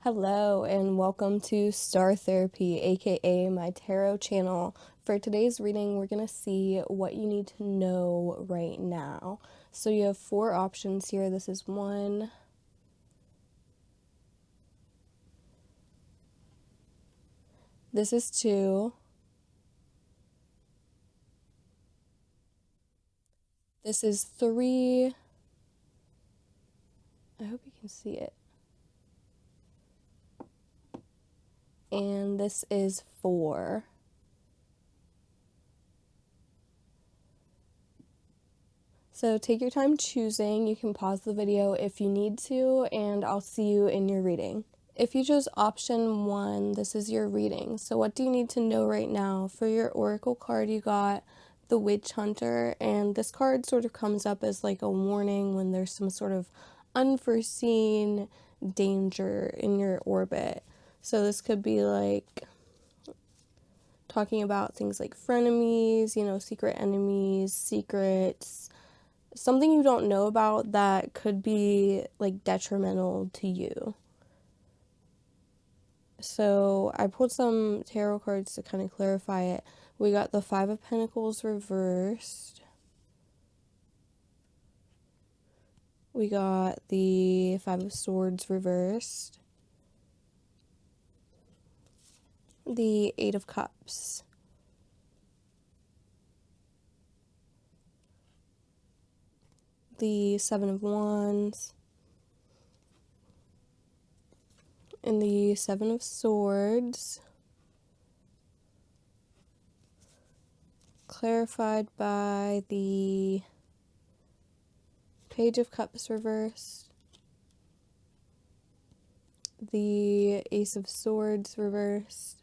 Hello and welcome to Star Therapy, aka my tarot channel. For today's reading, we're going to see what you need to know right now. So you have four options here. This is one. This is two. This is three. I hope you can see it. And this is four. So take your time choosing. You can pause the video if you need to, and I'll see you in your reading. If you chose option one, this is your reading. So what do you need to know right now? For your oracle card, you got the Witch Hunter, and this card sort of comes up as like a warning when there's some sort of unforeseen danger in your orbit. So this could be like talking about things like frenemies, secret enemies, secrets, something you don't know about that could be like detrimental to you. So I pulled some tarot cards to kind of clarify it. We got the Five of Pentacles reversed. We got the Five of Swords reversed. The Eight of Cups. The Seven of Wands. And the Seven of Swords. Clarified by the Page of Cups reversed. The Ace of Swords reversed.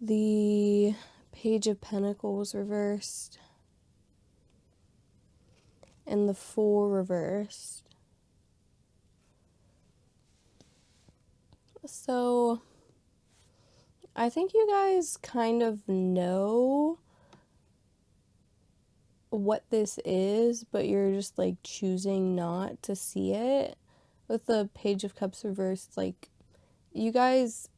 The Page of Pentacles reversed. And the Fool reversed. So I think you guys kind of know what this is, but you're just like choosing not to see it. With the Page of Cups reversed, like you guys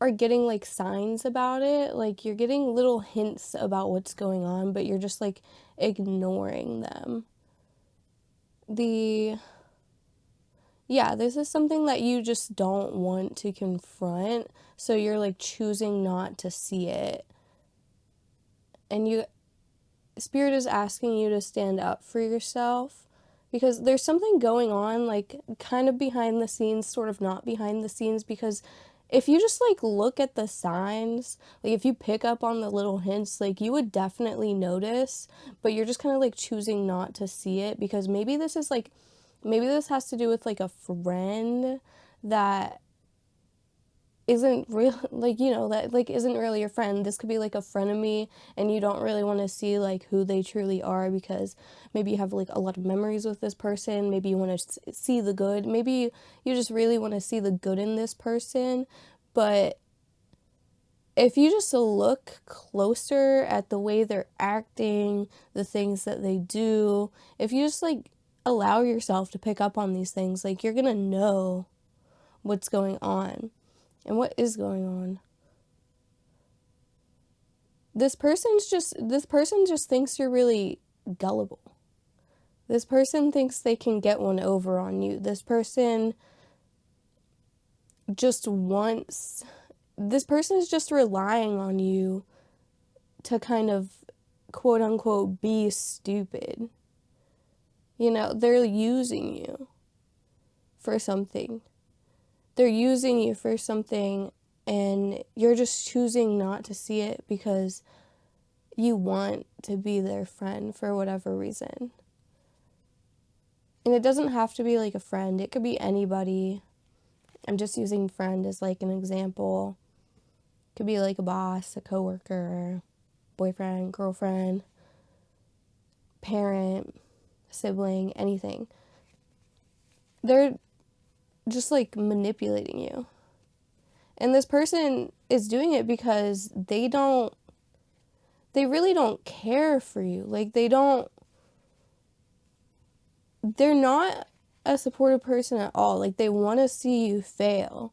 are getting like signs about it, like you're getting little hints about what's going on, but you're just like ignoring them. This is something that you just don't want to confront, so you're like choosing not to see it. And Spirit is asking you to stand up for yourself, because there's something going on, like kind of behind the scenes, sort of not behind the scenes, because if you just like look at the signs, like if you pick up on the little hints, like you would definitely notice, but you're just kind of like choosing not to see it, because maybe this has to do with like a friend that isn't real, that like isn't really your friend. This could be like a frenemy, and you don't really want to see like who they truly are, because maybe you have like a lot of memories with this person. Maybe you want to see the good. Maybe you just really want to see the good in this person. But if you just look closer at the way they're acting, the things that they do, if you just like allow yourself to pick up on these things, like you're gonna know what's going on. And what is going on? This person just thinks you're really gullible. This person thinks they can get one over on you. This person is just relying on you to kind of quote unquote be stupid. They're using you for something. And you're just choosing not to see it because you want to be their friend for whatever reason. And it doesn't have to be like a friend. It could be anybody. I'm just using friend as like an example. It could be like a boss, a coworker, boyfriend, girlfriend, parent, sibling, anything. They're just like manipulating you. And this person is doing it because they really don't care for you. Like they're not a supportive person at all. Like, they want to see you fail,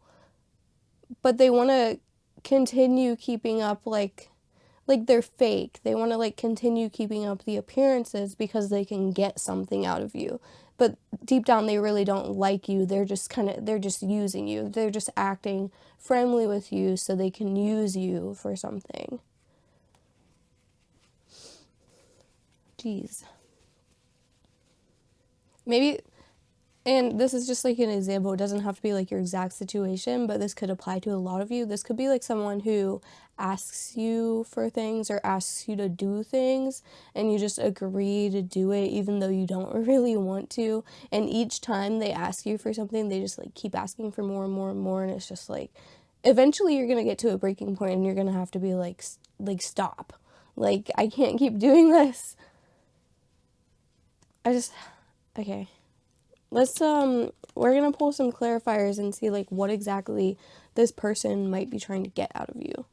but they want to continue keeping up, like they're fake. They want to like continue keeping up the appearances because they can get something out of you. But deep down they really don't like you. They're just using you. They're just acting friendly with you so they can use you for something. Jeez. Maybe, and this is just like an example, it doesn't have to be like your exact situation, but this could apply to a lot of you. This could be like someone who asks you for things or asks you to do things, and you just agree to do it even though you don't really want to. And each time they ask you for something, they just like keep asking for more and more and more, and it's just like, eventually you're gonna get to a breaking point and you're gonna have to be like stop. Like, I can't keep doing this. Okay. Let's, we're gonna pull some clarifiers and see, like, what exactly this person might be trying to get out of you.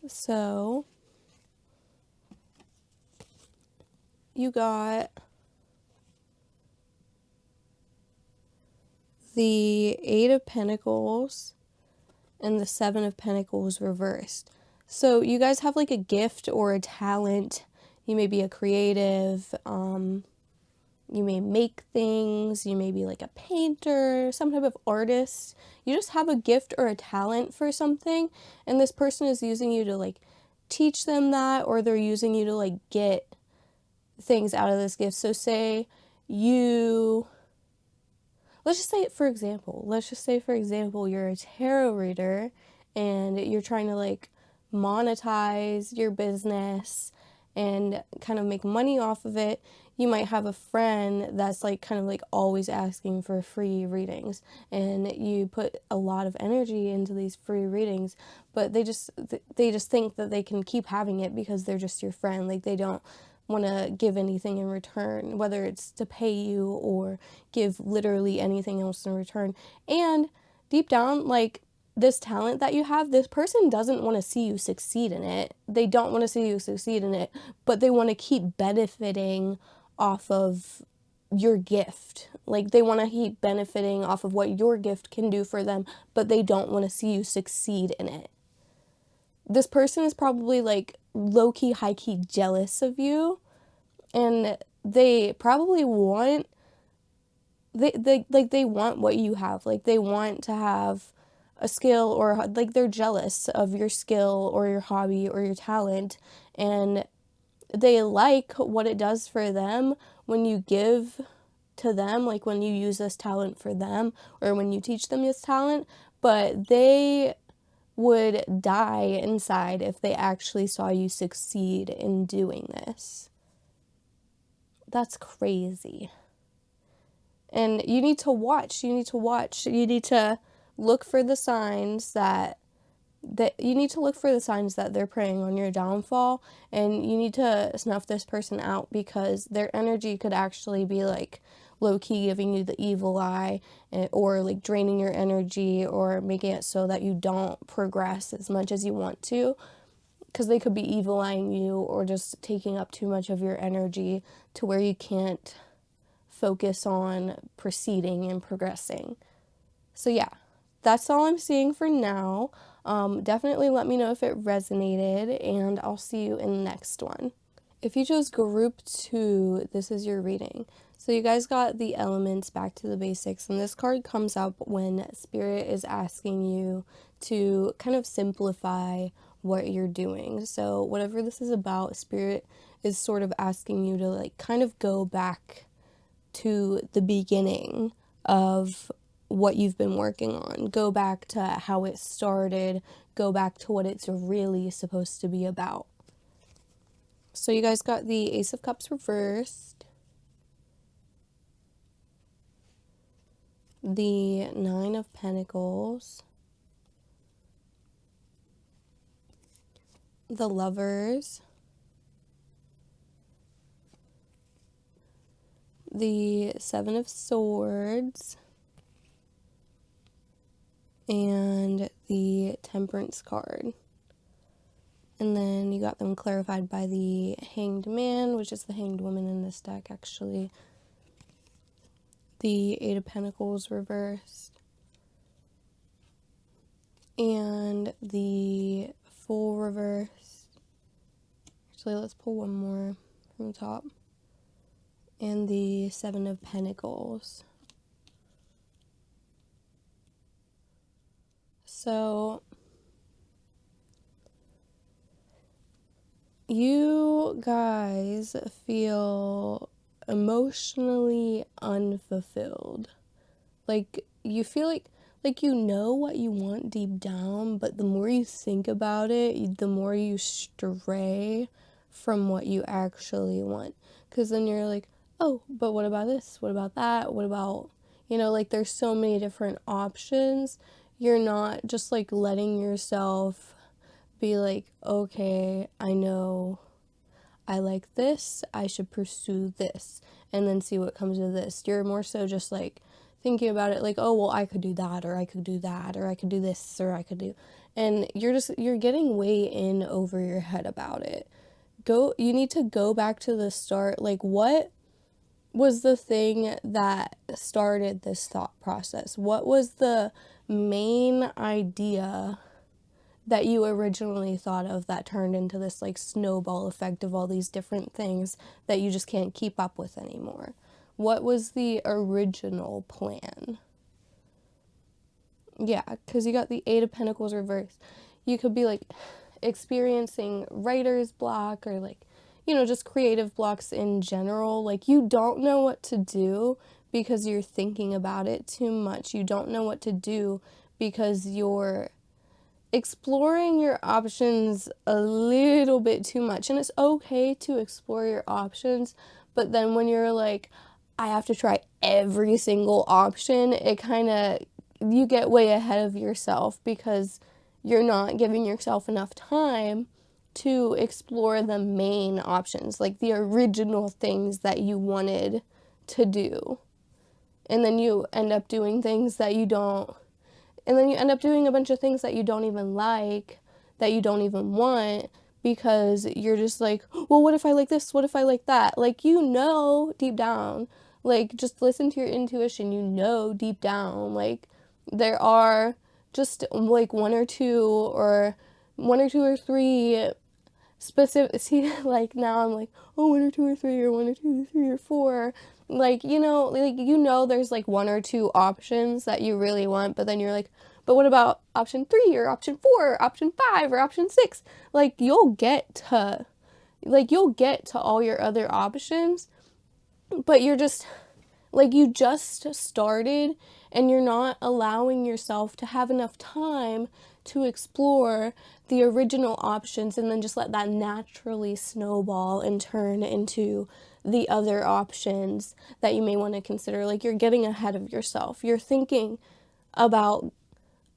So, you got the Eight of Pentacles and the Seven of Pentacles reversed. So you guys have like a gift or a talent. You may be a creative, you may make things, you may be like a painter, some type of artist. You just have a gift or a talent for something, and this person is using you to like teach them that, or they're using you to like get things out of this gift. So say you, let's just say for example, you're a tarot reader and you're trying to like monetize your business and kind of make money off of it. You might have a friend that's like kind of like always asking for free readings, and you put a lot of energy into these free readings, but they just think that they can keep having it because they're just your friend. Like, they don't want to give anything in return, whether it's to pay you or give literally anything else in return. And deep down, like, this talent that you have, this person doesn't want to see you succeed in it. They don't want to see you succeed in it, but they want to keep benefiting off of your gift. Like, they want to keep benefiting off of what your gift can do for them, but they don't want to see you succeed in it. This person is probably like low-key, high-key jealous of you, and they probably want, they want what you have. Like, they want to have a skill, or like they're jealous of your skill or your hobby or your talent, and they like what it does for them when you give to them, like when you use this talent for them or when you teach them this talent, but they would die inside if they actually saw you succeed in doing this. That's crazy. And you need to watch. You need to look for the signs that they're preying on your downfall, and you need to snuff this person out, because their energy could actually be like low-key giving you the evil eye, or like draining your energy, or making it so that you don't progress as much as you want to, because they could be evil eyeing you or just taking up too much of your energy to where you can't focus on proceeding and progressing. So yeah, that's all I'm seeing for now. Definitely let me know if it resonated, and I'll see you in the next one. If you chose group 2, this is your reading. So you guys got the elements, back to the basics, and this card comes up when Spirit is asking you to kind of simplify what you're doing. So whatever this is about, Spirit is sort of asking you to like kind of go back to the beginning of what you've been working on. Go back to how it started. Go back to what it's really supposed to be about. So you guys got the Ace of Cups reversed, the Nine of Pentacles, the Lovers, the Seven of Swords, and the Temperance card. And then you got them clarified by the Hanged Man, which is the Hanged Woman in this deck, actually. The Eight of Pentacles reversed. And the Fool reversed. Actually, let's pull one more from the top. And the Seven of Pentacles. So you guys feel emotionally unfulfilled. Like, you feel like you know what you want deep down, but the more you think about it, the more you stray from what you actually want. Because then you're like, oh, but what about this? What about that? What about, like, there's so many different options. You're not just, like, letting yourself be like, okay, I know I like this, I should pursue this, and then see what comes of this. You're more so just, like, thinking about it like, oh, well, I could do that, or I could do that, or I could do this, or I could do, and you're getting way in over your head about it. You need to go back to the start. Like, what was the thing that started this thought process? What was the main idea that you originally thought of that turned into this, like, snowball effect of all these different things that you just can't keep up with anymore? What was the original plan? Yeah, because you got the Eight of Pentacles reversed. You could be, like, experiencing writer's block, or, like, just creative blocks in general. Like, you don't know what to do because you're thinking about it too much. You don't know what to do because you're exploring your options a little bit too much. And it's okay to explore your options, but then when you're like, I have to try every single option, you get way ahead of yourself because you're not giving yourself enough time to explore the main options, like the original things that you wanted to do. And then you end up doing things that you don't. And then you end up doing a bunch of things that you don't even like, that you don't even want, because you're just like, well, what if I like this? What if I like that? Like, deep down, like, just listen to your intuition. Deep down, like, there are just, like, one or two or three specific, see, like, now I'm like, oh, one or two or three, or one or two or three or four, like, there's, like, one or two options that you really want, but then you're like, but what about option 3 or option 4 or option 5 or option 6? Like, you'll get to all your other options, but you're just, like, you just started and you're not allowing yourself to have enough time to explore the original options, and then just let that naturally snowball and turn into the other options that you may want to consider. Like, you're getting ahead of yourself. You're thinking about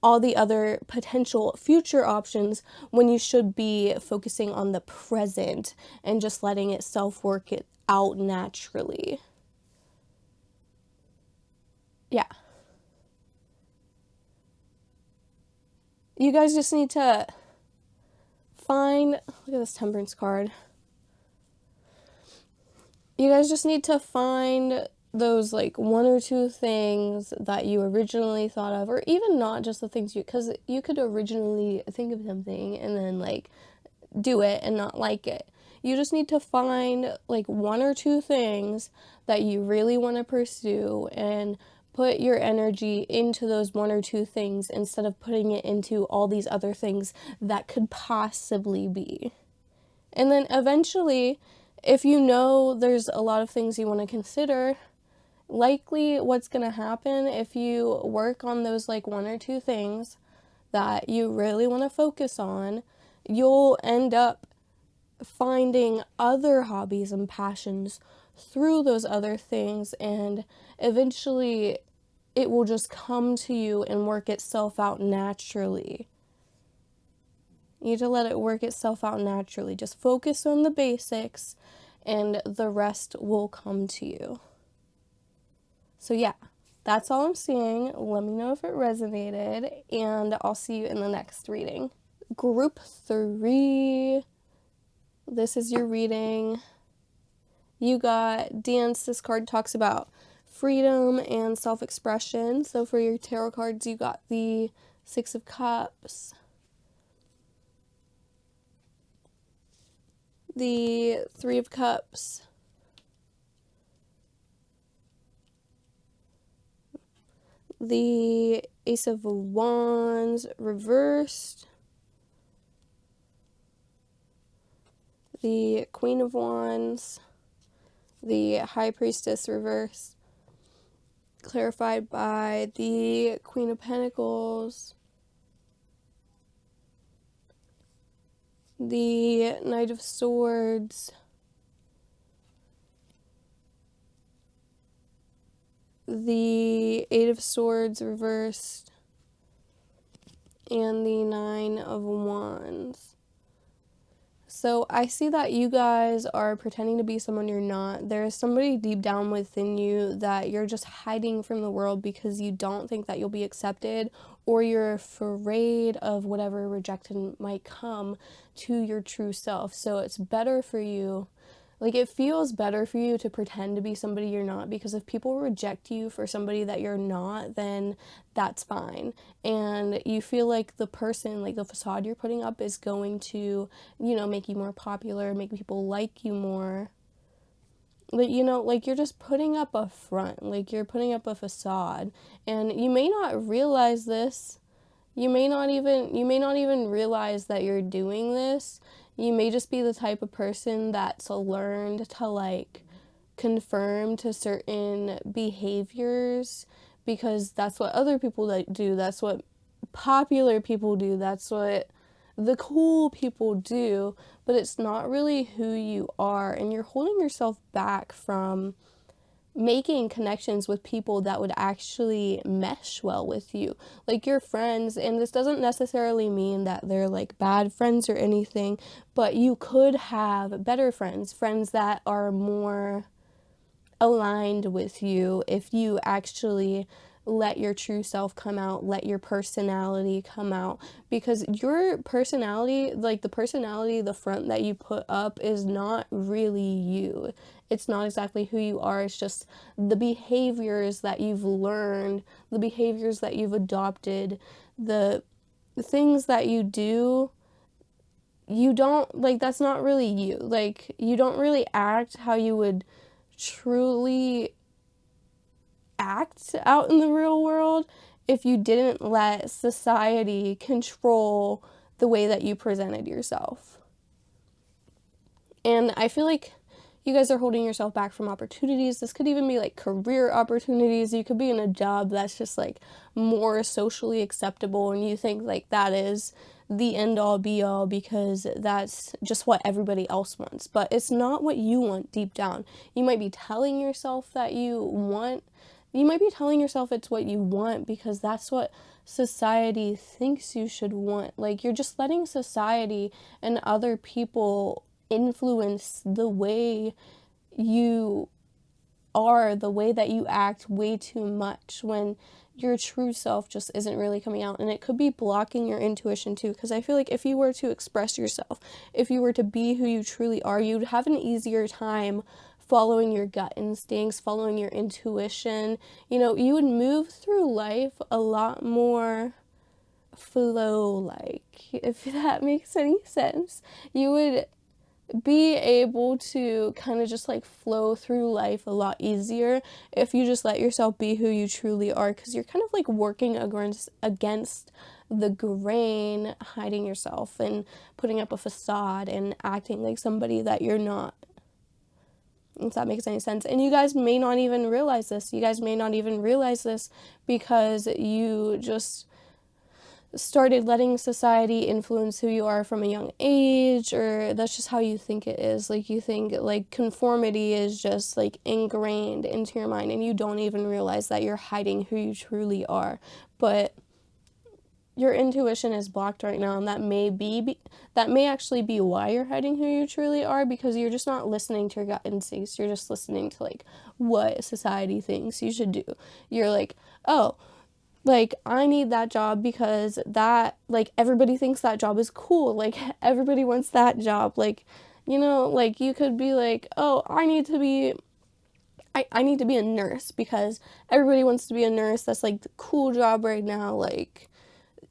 all the other potential future options when you should be focusing on the present and just letting itself work it out naturally. Yeah. You guys just need to look at this Temperance card. You guys just need to find those, like, one or two things that you originally thought of, or even not just the things because you could originally think of something and then, like, do it and not like it. You just need to find, like, one or two things that you really want to pursue and put your energy into those one or two things instead of putting it into all these other things that could possibly be. And then eventually, if there's a lot of things you want to consider, likely what's going to happen if you work on those, like, one or two things that you really want to focus on, you'll end up finding other hobbies and passions through those other things, and eventually it will just come to you and work itself out naturally. You need to let it work itself out naturally. Just focus on the basics and the rest will come to you. So yeah, that's all I'm seeing. Let me know if it resonated, and I'll see you in the next reading. Group 3, this is your reading. You got dance. This card talks about freedom and self-expression. So for your tarot cards, you got the Six of Cups, the Three of Cups, the Ace of Wands reversed, the Queen of Wands, the High Priestess reversed, clarified by the Queen of Pentacles, the Knight of Swords, the Eight of Swords reversed, and the Nine of Wands. So I see that you guys are pretending to be someone you're not. There is somebody deep down within you that you're just hiding from the world because you don't think that you'll be accepted, or you're afraid of whatever rejection might come to your true self. So it's better for you, like it feels better for you to pretend to be somebody you're not, because if people reject you for somebody that you're not, then that's fine. And you feel like the person, like the facade you're putting up is going to, make you more popular, make people like you more. But, like you're just putting up a front, like you're putting up a facade. And you may not realize this. You may not even realize that you're doing this. You may just be the type of person that's learned to like conform to certain behaviors because that's what other people do. That's what popular people do. That's what the cool people do, but it's not really who you are, and you're holding yourself back from making connections with people that would actually mesh well with you, like your friends. And this doesn't necessarily mean that they're like bad friends or anything, but you could have better friends that are more aligned with you if you actually let your true self come out, let your personality come out, because your personality, like the front that you put up, is not really you. It's not exactly who you are. It's just the behaviors that you've learned, the behaviors that you've adopted, the things that you do. You don't, like, that's not really you. Like, you don't really act how you would truly act out in the real world if you didn't let society control the way that you presented yourself. And I feel like you guys are holding yourself back from opportunities. This could even be like career opportunities. You could be in a job that's just like more socially acceptable, and you think like that is the end all be all because that's just what everybody else wants. But it's not what you want deep down. You might be telling yourself it's what you want because that's what society thinks you should want. Like, you're just letting society and other people influence the way you are, the way that you act way too much, when your true self just isn't really coming out. And it could be blocking your intuition too, because I feel like if you were to express yourself, if you were to be who you truly are, you'd have an easier time following your gut instincts, following your intuition. You would move through life a lot more flow-like, if that makes any sense. You would be able to kind of just like flow through life a lot easier if you just let yourself be who you truly are, because you're kind of like working against the grain, hiding yourself and putting up a facade and acting like somebody that you're not, if that makes any sense. And you guys may not even realize this. Because you just started letting society influence who you are from a young age, or that's just how you think it is. Like, you think like conformity is just like ingrained into your mind, and you don't even realize that you're hiding who you truly are. But your intuition is blocked right now, and that may actually be why you're hiding who you truly are, because you're just not listening to your gut instincts. You're just listening to like what society thinks you should do. You're like, oh, like, I need that job because that, like, everybody thinks that job is cool. Like, everybody wants that job. Like, you know, like, you could be like, oh, I need to be a nurse because everybody wants to be a nurse. That's like the cool job right now. Like,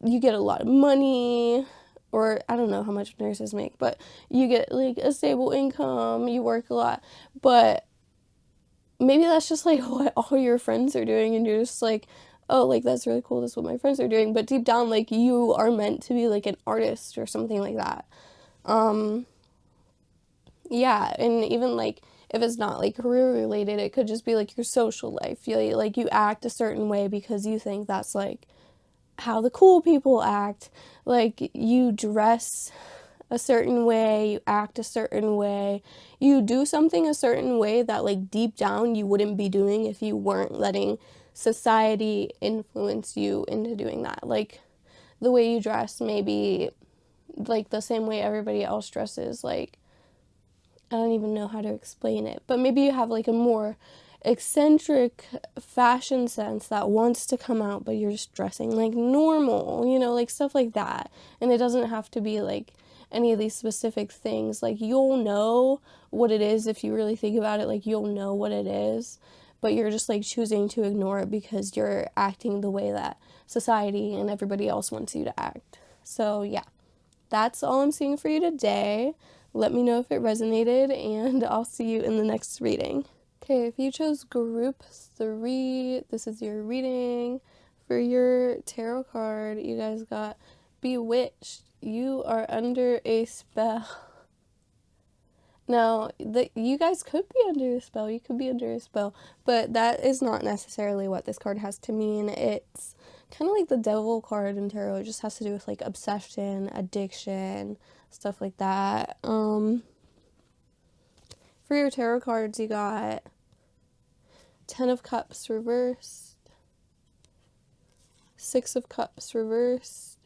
you get a lot of money, or I don't know how much nurses make, but you get like a stable income, you work a lot. But maybe that's just like what all your friends are doing, and you're just like, oh, like, that's really cool, that's what my friends are doing. But deep down, like, you are meant to be like an artist or something like that. Yeah, and even like if it's not like career related, it could just be like your social life. You act a certain way because you think that's like how the cool people act. Like, you dress a certain way, you act a certain way, you do something a certain way that, like, deep down you wouldn't be doing if you weren't letting society influence you into doing that. Like, the way you dress may be like the same way everybody else dresses. Like, I don't even know how to explain it, but maybe you have like a more eccentric fashion sense that wants to come out, but you're just dressing like normal, like stuff like that. And it doesn't have to be like any of these specific things. Like, you'll know what it is if you really think about it. Like, you'll know what it is, but you're just like choosing to ignore it because you're acting the way that society and everybody else wants you to act. So, yeah, that's all I'm seeing for you today. Let me know if it resonated, and I'll see you in the next reading. Okay, if you chose group 3, this is your reading. For your tarot card, you guys got Bewitched. You are under a spell. Now, you guys could be under a spell. You could be under a spell, but that is not necessarily what this card has to mean. It's kind of like the devil card in tarot. It just has to do with like obsession, addiction, stuff like that. For your tarot cards, you got 10 of Cups reversed, 6 of Cups reversed,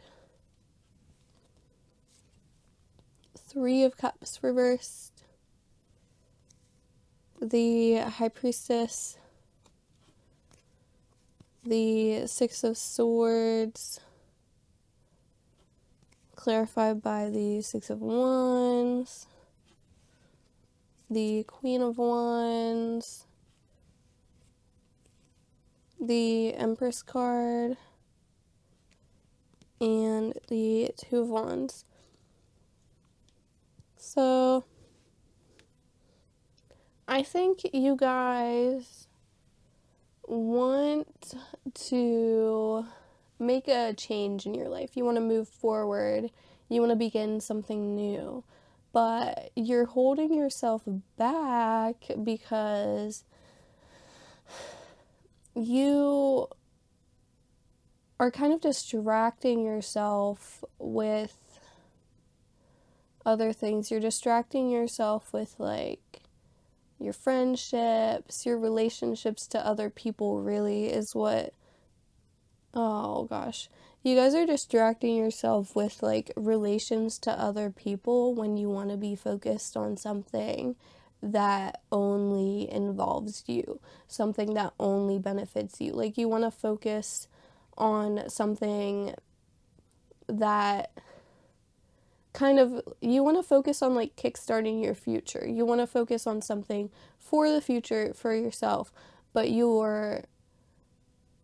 3 of Cups reversed, the High Priestess, the 6 of Swords, clarified by the 6 of Wands, the Queen of Wands, the Empress card, and the 2 of Wands. So, I think you guys want to make a change in your life. You want to move forward. You want to begin something new. But you're holding yourself back because you are kind of distracting yourself with other things. You're distracting yourself with like your friendships, your relationships to other people, really is what, oh gosh. You guys are distracting yourself with like relations to other people when you want to be focused on something that only involves you, something that only benefits you. Like, you want to focus on something that you want to focus on like kickstarting your future. You want to focus on something for the future for yourself, but you're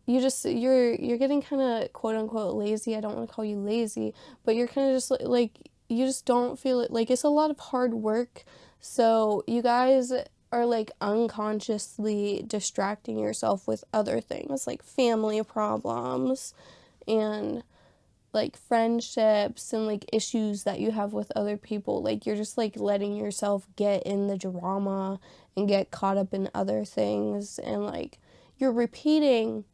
getting kind of quote unquote lazy. I don't want to call you lazy, but you're kind of just like you just don't feel it. Like, it's a lot of hard work. So you guys are like unconsciously distracting yourself with other things like family problems and like friendships and like issues that you have with other people. Like, you're just like letting yourself get in the drama and get caught up in other things, and like you're repeating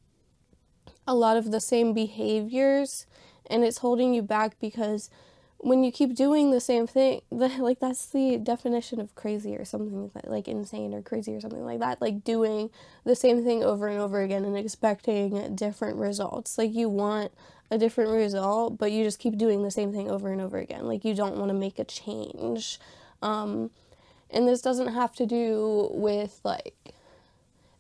a lot of the same behaviors, and it's holding you back because when you keep doing the same thing, like, that's the definition of crazy or something like insane or crazy or something like that. Like, doing the same thing over and over again and expecting different results. Like, you want a different result, but you just keep doing the same thing over and over again. Like, you don't want to make a change. And this doesn't have to do with like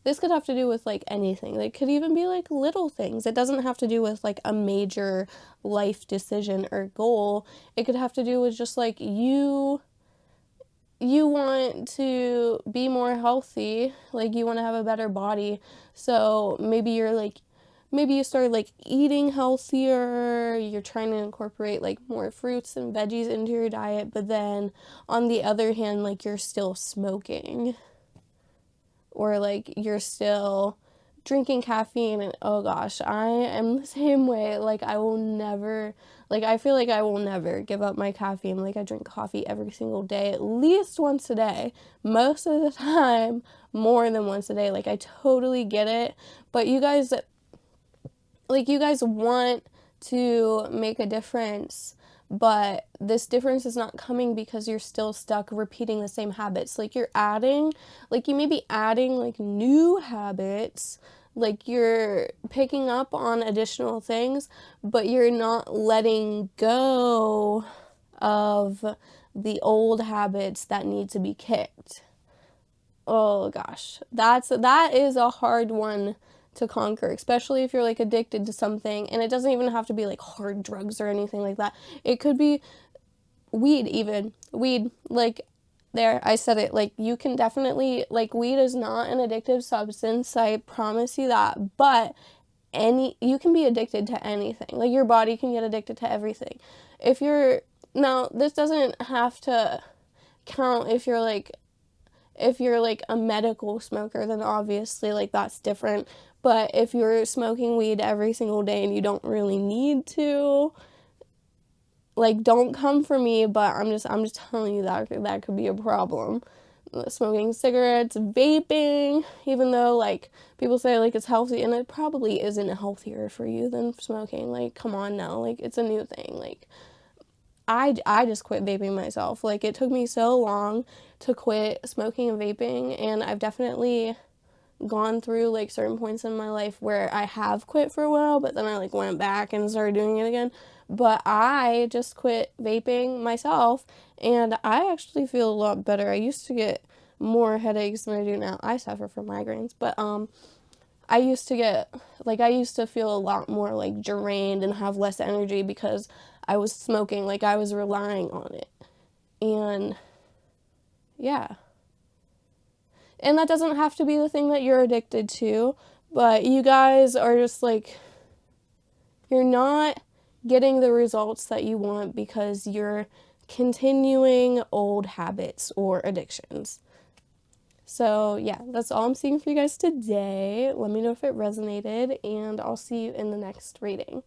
this could have to do with like anything. Like, could even be like little things. It doesn't have to do with like a major life decision or goal. It could have to do with just like you want to be more healthy, like you want to have a better body. So maybe you start like eating healthier, you're trying to incorporate like more fruits and veggies into your diet, but then on the other hand, like you're still smoking, or like you're still drinking caffeine. And oh gosh, I am the same way. Like I feel like I will never give up my caffeine. Like I drink coffee every single day, at least once a day, most of the time more than once a day. Like I totally get it, but you guys want to make a difference, but this difference is not coming because you're still stuck repeating the same habits. Like you may be adding like new habits, like you're picking up on additional things, but you're not letting go of the old habits that need to be kicked. Oh gosh, that is a hard one to conquer, especially if you're like addicted to something. And it doesn't even have to be like hard drugs or anything like that. It could be weed, even weed. Like, there, I said it. Like, you can definitely, like, weed is not an addictive substance, I promise you that. But you can be addicted to anything. Like, your body can get addicted to everything. Now this doesn't have to count if you're like a medical smoker, then obviously like that's different. But if you're smoking weed every single day and you don't really need to, like, don't come for me, but I'm just telling you that could be a problem. Smoking cigarettes, vaping, even though like people say like it's healthy, and it probably isn't healthier for you than smoking. Like, come on now, like it's a new thing. Like, I just quit vaping myself. Like, it took me so long to quit smoking and vaping, and I've definitely gone through like certain points in my life where I have quit for a while, but then I like went back and started doing it again. But I just quit vaping myself, and I actually feel a lot better. I used to get more headaches than I do now. I suffer from migraines, but I used to feel a lot more like drained and have less energy because I was smoking, like I was relying on it. And yeah. And that doesn't have to be the thing that you're addicted to, but you guys are just like, you're not getting the results that you want because you're continuing old habits or addictions. So yeah, that's all I'm seeing for you guys today. Let me know if it resonated, and I'll see you in the next reading.